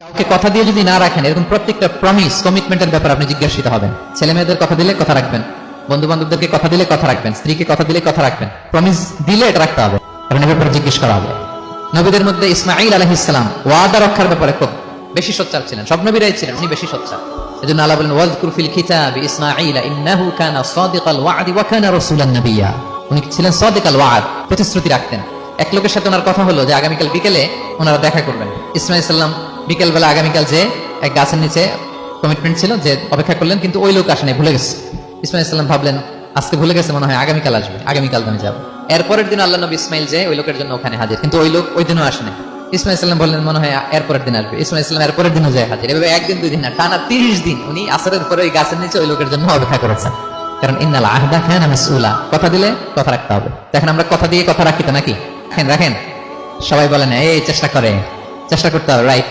কাউকে কথা দিয়ে যদি না রাখেন, এরকম প্রত্যেকটা প্রমিস কমিটমেন্টের ব্যাপারে আপনি জিজ্ঞাসিত হবেন। ছেলে মেয়েদের কথা দিলে কথা রাখবেন, বন্ধু বান্ধবদেরকে কথা দিলে কথা রাখবেন, স্ত্রীকে কথা দিলে কথা রাখবেন। প্রমিস দিলে এটা রাখতে হবে, কারণ এ ব্যাপারে জিজ্ঞেস করা হবে। নবীদের মধ্যে ইসমাঈল আলাইহিস সালাম ওয়াদা রক্ষার ব্যাপারে খুব বেশি সোচ্চার ছিলেন। সব নবীরাই ছিলেন, উনি বেশি সোচ্চার। এজন্য আল্লাহ বলেন ওয়াজকুর ফিল কিতাবি ইসমাঈল ইন্নাহু কানা সাদিকাল ওয়াদি ওয়া কানা রাসূলান নাবিয়্যা। উনি ছিলেন সাদিকাল ওয়াদ, প্রতিশ্রুতি রাখতেন। এক লোকের সাথে ওনার কথা হলো যে আগামীকাল বিকেলে ওনারা দেখা করবেন। ইসমাঈল সাল্লাম বিকেল বেলা আগামীকাল যে এক গাছের নিচে কমিটমেন্ট ছিল যে অপেক্ষা করলেন, কিন্তু ওই লোক আসেনি, ভুলে গেছে। ইসমাঈল সাল্লাম ভাবলেন আজকে ভুলে গেছে, মনে হয় আগামীকাল আসবে, আগামীকাল আমি যাবো। এরপরের দিন আল্লাহ নবী ইসমাঈল যে ওই লোকের জন্য ওখানে হাজির, কিন্তু ওই লোক ওই দিনও আসেনি। ইসমাঈল সাল্লাম বললেন মনে হয় এরপরের দিন আসবে। ইসমাঈল সাল্লাম এরপরের দিনও যায় হাজির। এভাবে একদিন দুই দিন না, টানা 30 দিন উনি আসরের পরে ওই গাছের নিচে ওই লোকের জন্য অপেক্ষা করেছেন। কারণ ইন্নাল আহদা কানা মাসউলা, কথা দিলে কথা রাখতে হবে। দেখেন আমরা কথা দিয়ে কথা রাখি তো নাকি? রাখেন রাখেন, সবাই বলেন এই চেষ্টা করতে হবে, রাইট।